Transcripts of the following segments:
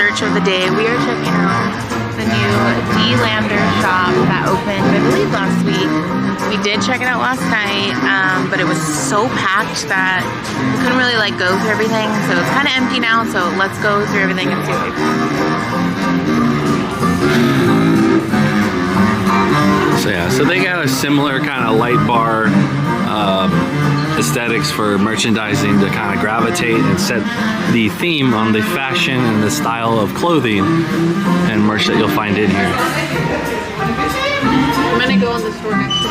search of the day. We are checking out the new dlandershop that opened, I believe, last week. We did check it out last night, but it was so packed that we couldn't really like go through everything. So it's kind of empty now. So let's go through everything and see what we find. So yeah, so they got a similar kind of light bar aesthetics for merchandising to kind of gravitate and set the theme on the fashion and the style of clothing and merch that you'll find in here. I'm gonna go in the store next to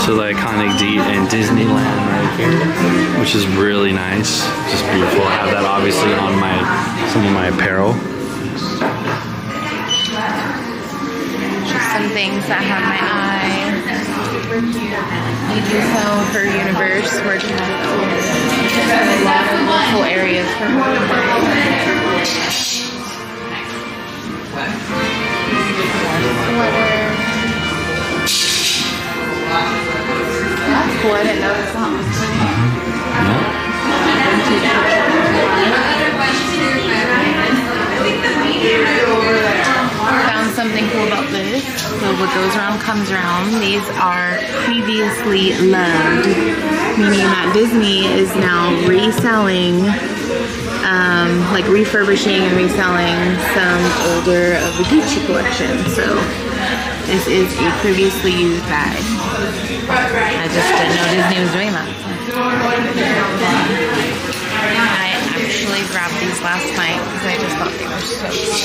So the iconic D and Disneyland right here, which is really nice, just beautiful. I have that obviously on some of my apparel. some things that have my eye. Super cute. They do sell her universe merchandise. A lot of local areas for merchandise. That's cool. I didn't know this song. Found something cool about this. So what goes around comes around. These are previously loved, meaning that Disney is now reselling, like refurbishing and reselling some older of the Gucci collection. So this is a previously used bag. I just didn't know Disney was doing that. I actually grabbed these last night because I just thought they were so cute.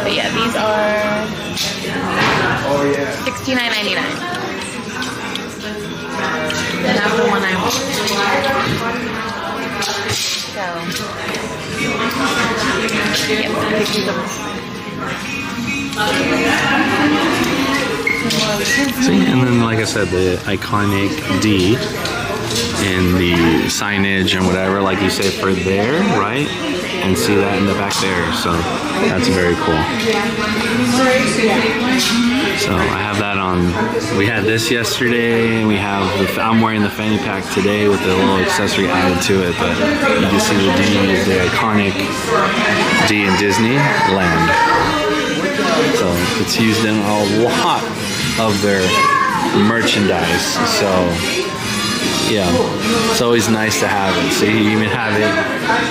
But yeah, these are $69.99. And that's the one I want. So, yeah, pick these up. See, and then like I said, the iconic D and the signage and whatever, like you say, for there, right? And see that in the back there, so that's very cool. So I have that on. We had this yesterday, and we have I'm wearing the fanny pack today with a little accessory added to it, but you can see the D is the iconic D in Disneyland. So it's used in a lot of their merchandise. So yeah, it's always nice to have it. So you even have it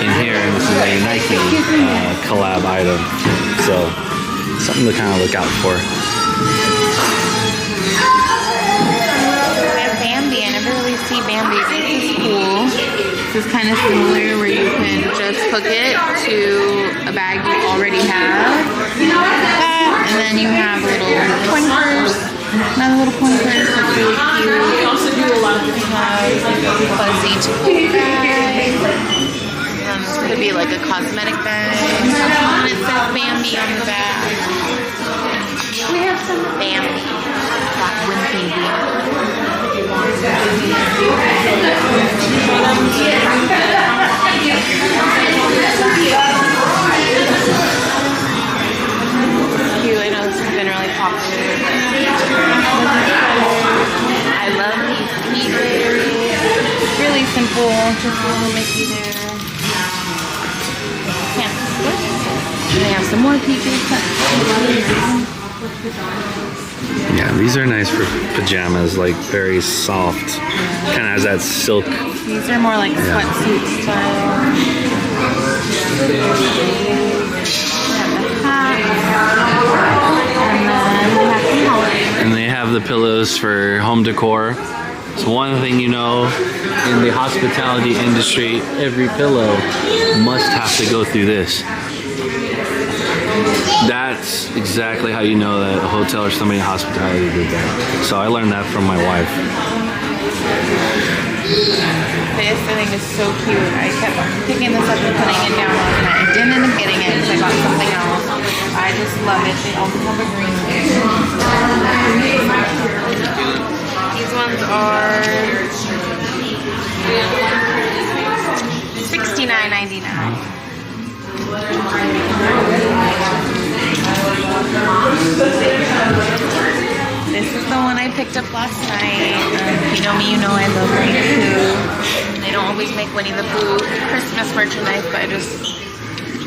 in here, and this is a Nike collab item. So something to kind of look out for. We have Bambi. I never really see Bambi. This is cool. This is kind of similar where you can just hook it to a bag you already have. And then you have little coin purse. Another little coin purse. That's really cute. We also do a lot of fuzzy tote bag. This could be like a cosmetic bag. And it says Bambi on the back. We have some Bambi. That wimpy cute. I know this has been really popular. I love these pieces. Really simple, just a little Mickey there. Can't switch. They have some more pieces. Yeah, these are nice for pajamas, like very soft. Kind of has that silk. These are more like sweatsuit style. And they have the pillows for home decor. So one thing you know, in the hospitality industry, every pillow must have to go through this. That's exactly how you know that a hotel or somebody in hospitality did that. So I learned that from my wife. This I think is so cute. I kept picking this up and putting it down last night. I didn't end up getting it because I got something else. I just love it. They also have a green one. These ones are $69.99. This is the one I picked picked up last night. If you know me, you know I love Winnie the Pooh. They don't always make Winnie the Pooh Christmas merchandise, but I just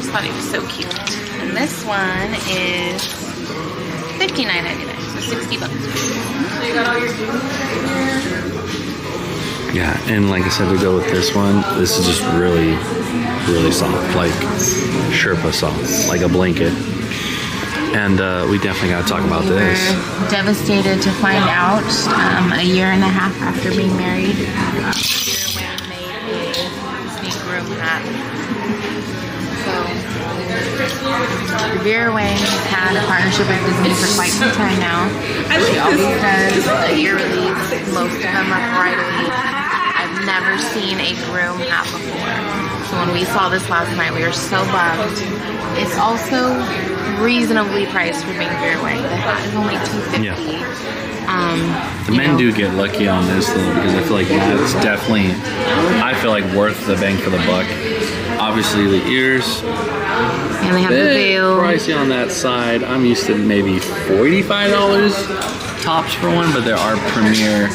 thought it was so cute. And this one is $59.99, so $60. So you got all your food here. Yeah, and like I said, to go with this one, this is just really, really soft, like Sherpa soft, like a blanket. And we definitely got to talk about this. We're devastated to find out a year and a half after being married, Vera Wang made a Disney groom hat. So Vera Wang has had a partnership with Disney for quite some time now. She always does a year release. Most of them are bridal. I've never seen a groom hat before. So when we saw this last night, we were so bummed. It's also reasonably priced for being Vera Wang. The hat is only $250. Yeah. The men do get lucky on this though, because I feel like that's definitely, I feel like worth the bang for the buck. Obviously the ears, and they have the veil. Pricey on that side. I'm used to maybe $45 tops for one, but there are premier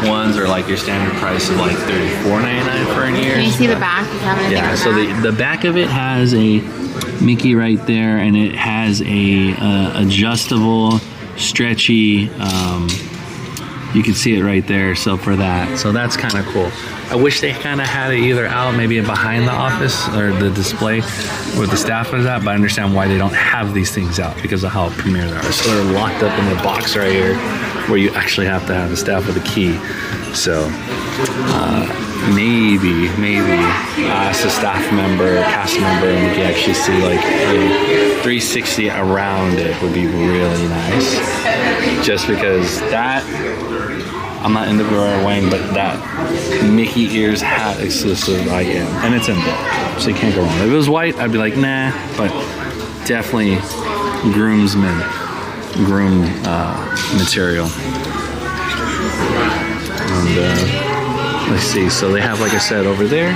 ones or like your standard price of like $34.99 for an ear. Can you see the back? Yeah, so the back of it has a Mickey right there, and it has a adjustable, stretchy. You can see it right there. So for that, so that's kind of cool. I wish they kind of had it either out, maybe behind the office or the display where the staff is at. But I understand why they don't have these things out because of how premier they are. So they're locked up in the box right here, where you actually have to have the staff with a key. So maybe as a staff member, cast member, and we can actually see like a 360 around it would be really nice. Just because that, I'm not into Vera Wang, but that Mickey ears hat exclusive I am, and it's in black, so you can't go wrong. If it was white, I'd be like nah, but definitely groom material. And let's see, so they have, like I said, over there,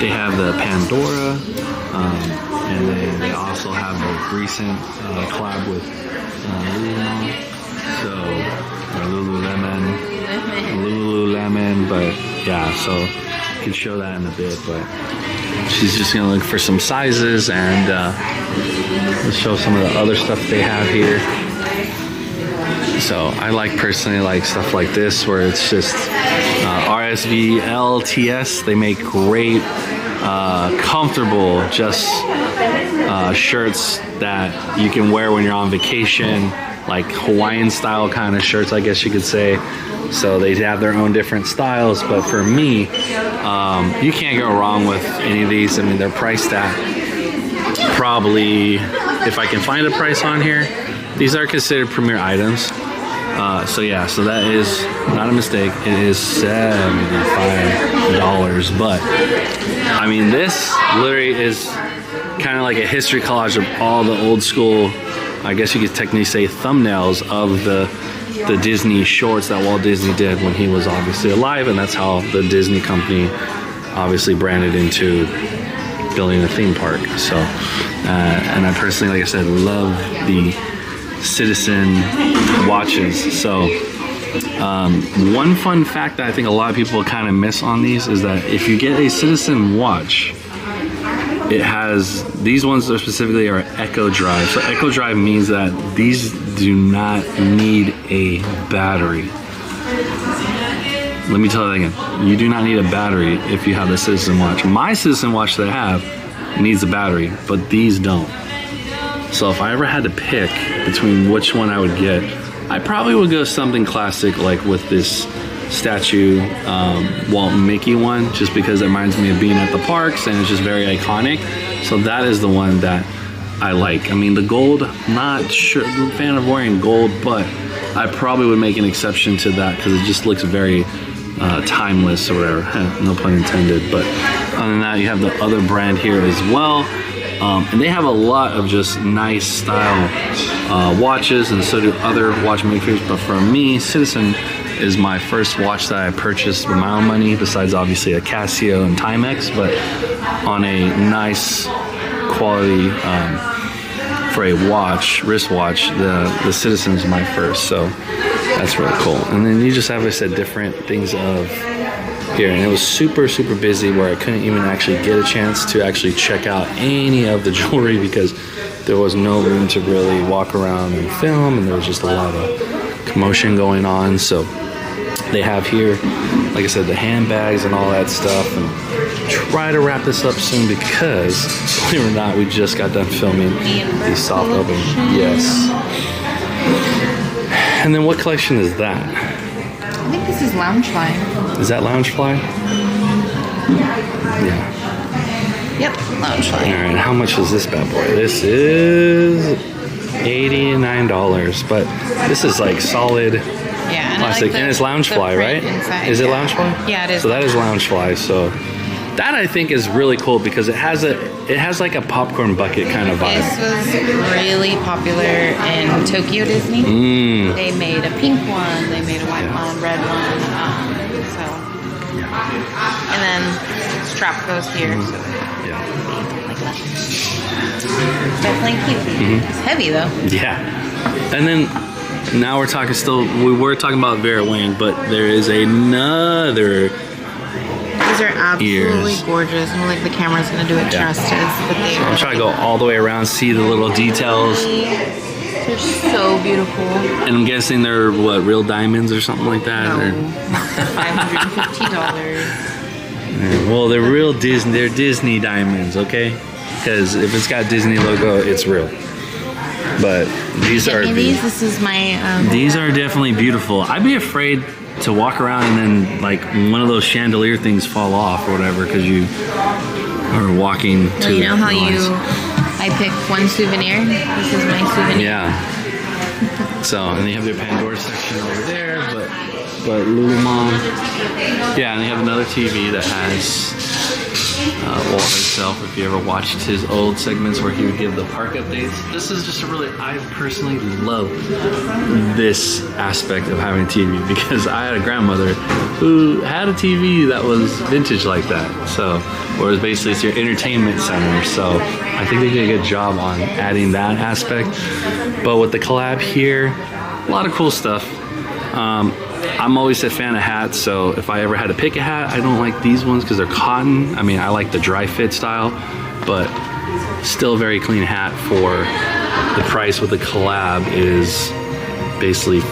they have the Pandora, and then they also have the recent collab with Lululemon, but yeah, so you can show that in a bit, but she's just gonna look for some sizes, and let's show some of the other stuff they have here. So I personally like stuff like this where it's just RSVLTS. They make great, comfortable, just shirts that you can wear when you're on vacation, like Hawaiian style kind of shirts, I guess you could say. So they have their own different styles, but for me, you can't go wrong with any of these. I mean, they're priced at probably, if I can find a price on here, these are considered premier items. So yeah, so that is not a mistake. It is $75, but I mean, this literally is kind of like a history collage of all the old school, I guess you could technically say, thumbnails of the Disney shorts that Walt Disney did when he was obviously alive, and that's how the Disney company obviously branded into building a theme park. So, and I personally, like I said, love the Citizen watches. So, one fun fact that I think a lot of people kind of miss on these is that if you get a Citizen watch, it has, these ones are specifically are Eco Drive. So Eco Drive means that these do not need a battery. Let me tell you that again. You do not need a battery if you have the Citizen watch. My Citizen watch that I have needs a battery, but these don't. So if I ever had to pick between which one I would get, I probably would go something classic like with this statue Walt Mickey one, just because it reminds me of being at the parks and it's just very iconic. So that is the one that I like. I mean, the gold, not sure, I'm a fan of wearing gold, but I probably would make an exception to that because it just looks very timeless or whatever. No pun intended. But other than that, you have the other brand here as well. And they have a lot of just nice style watches, and so do other watchmakers. But for me, Citizen is my first watch that I purchased with my own money, besides obviously a Casio and Timex, but on a nice quality for a watch, wristwatch, the Citizen's my first. So That's really cool. And then you just have, I said, different things of here. And it was super, super busy where I couldn't even actually get a chance to actually check out any of the jewelry because there was no room to really walk around and film. And there was just a lot of commotion going on. So they have here, like I said, the handbags and all that stuff. And try to wrap this up soon because, believe it or not, we just got done filming the soft open. Yes. And then what collection is that? I think this is Loungefly. Is that Loungefly? Yeah. Yep, Loungefly. All right, how much is this bad boy? This is $89, but this is like solid plastic. And it's Loungefly, right? Inside, is it Loungefly? Yeah, it is. So that is Loungefly. So that I think is really cool because it has like a popcorn bucket kind of vibe. This was really popular in Tokyo Disney. They made a pink one, they made a white one, red one. And then strap goes here. So like that. Definitely cute. It's heavy though. Yeah. And then now we're talking we were talking about Vera Wang, but there is another. These are absolutely gorgeous. I don't think the camera's going to do it justice. But I'm trying to go all the way around, see the little details. They're so beautiful. And I'm guessing they're, what, real diamonds or something like that? No, or? $550. Well, they're real Disney. They're Disney diamonds, okay? Because if it's got Disney logo, it's real. But these are. This is my. These are definitely beautiful. I'd be afraid to walk around and then like one of those chandelier things fall off or whatever because you are walking to. Well, you know how I pick one souvenir. This is my souvenir. Yeah. So and they have their Pandora section over there, but Lululemon. Yeah, and they have another TV that has Walt himself. If you ever watched his old segments where he would give the park updates, this is just I personally love this aspect of having a TV because I had a grandmother who had a TV that was vintage like that. So, whereas basically it's your entertainment center. So, I think they did a good job on adding that aspect. But with the collab here, a lot of cool stuff. I'm always a fan of hats, so if I ever had to pick a hat, I don't like these ones because they're cotton. I mean, I like the dry fit style, but still a very clean hat for the price with the collab is basically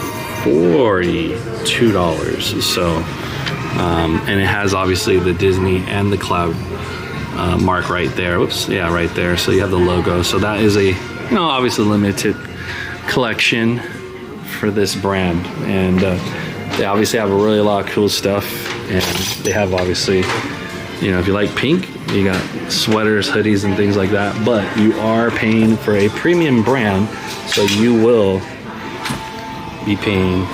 $42. So, and it has obviously the Disney and the cloud mark right there. Whoops, yeah, right there. So you have the logo. So that is a, obviously limited collection for this brand. And they obviously have a lot of cool stuff, and they have obviously, if you like pink, you got sweaters, hoodies, and things like that, but you are paying for a premium brand, so you will be paying,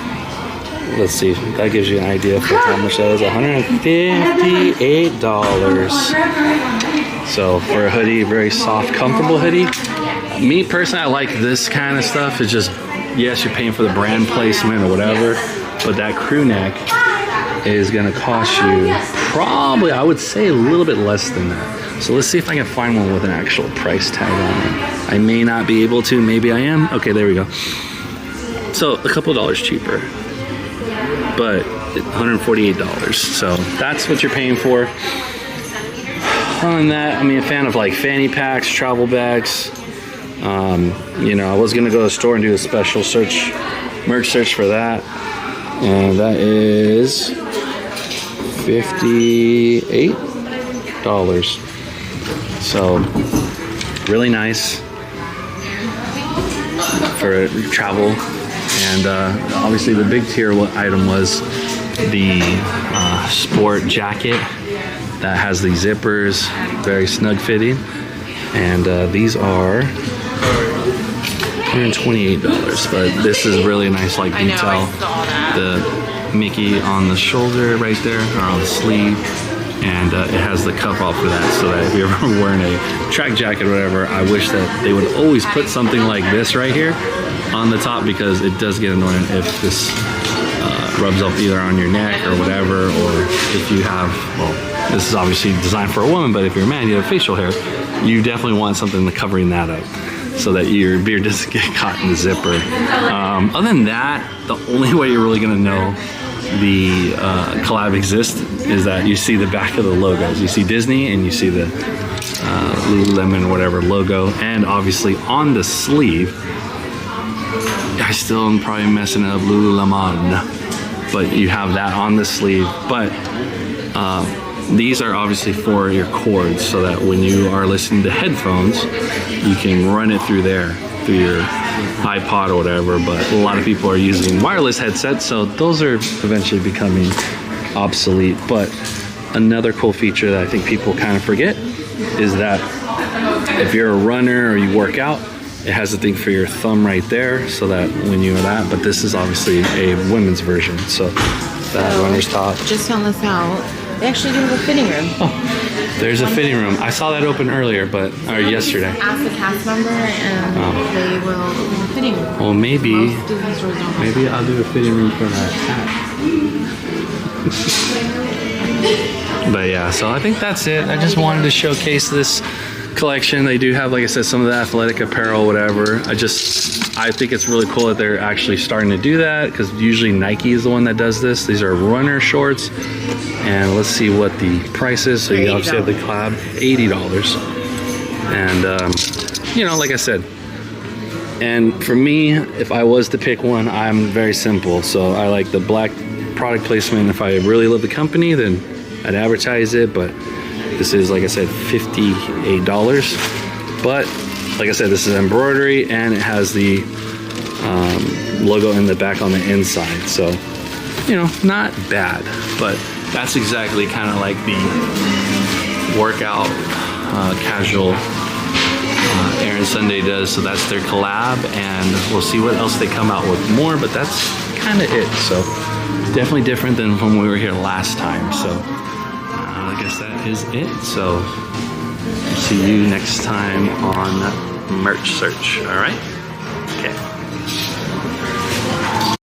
let's see, that gives you an idea for how much that is, $158. So for a hoodie, very soft, comfortable hoodie. Me personally, I like this kind of stuff. It's just, yes, you're paying for the brand placement or whatever, but that crew neck is gonna cost you probably, I would say, a little bit less than that. So let's see if I can find one with an actual price tag on it. I may not be able to, maybe I am. Okay, there we go. So a couple of dollars cheaper, but $148. So that's what you're paying for. Other than that, I'm a fan of like fanny packs, travel bags. I was gonna go to the store and do a special merch search for that. And that is $58. So really nice for travel. And obviously the big tier item was the sport jacket that has the zippers, very snug fitting. And these are $128, but this is really nice, like detail. I saw that. The Mickey on the shoulder right there, or on the sleeve, and it has the cuff off for that, so that if you're ever wearing a track jacket or whatever, I wish that they would always put something like this right here on the top, because it does get annoying if this rubs up either on your neck or whatever, or if you have, well, this is obviously designed for a woman, but if you're a man, you have facial hair, you definitely want something covering that up. so that your beer doesn't get caught in the zipper. Other than that, the only way you're really gonna know the collab exists is that you see the back of the logos. You see Disney and you see the Lululemon whatever logo, and obviously on the sleeve, I still am probably messing up, Lululemon, but you have that on the sleeve. But these are obviously for your cords, so that when you are listening to headphones, you can run it through there, through your iPod or whatever. But a lot of people are using wireless headsets, so those are eventually becoming obsolete. But another cool feature that I think people kind of forget is that if you're a runner or you work out, it has a thing for your thumb right there, so that when you are that, but this is obviously a women's version, so that runner's top. Just found this out. They actually do have a fitting room. Oh, there's a fitting room. I saw that open earlier, or yesterday. Ask the cast member and they will open the fitting room. Well, maybe Most Disney stores don't. maybe I'll do a fitting room for that hat. But yeah, so I think that's it. I just wanted to showcase this collection. They do have, like I said, some of the athletic apparel, whatever. I think it's really cool that they're actually starting to do that, because usually Nike is the one that does this. These are runner shorts, and let's see what the price is. So you obviously have the collab, $80. And you know, like I said, and for me, if I was to pick one, I'm very simple. So I like the black product placement. If I really love the company, then I'd advertise it, but this is, like I said, $58. But like I said, this is embroidery, and it has the logo in the back on the inside. So, you know, not bad. But that's exactly kind of like the workout casual Aaron Sunday does. So that's their collab, and we'll see what else they come out with more. But that's kind of it. So definitely different than when we were here last time. So I guess that is it. So see you next time on Merch Search. All right? Okay.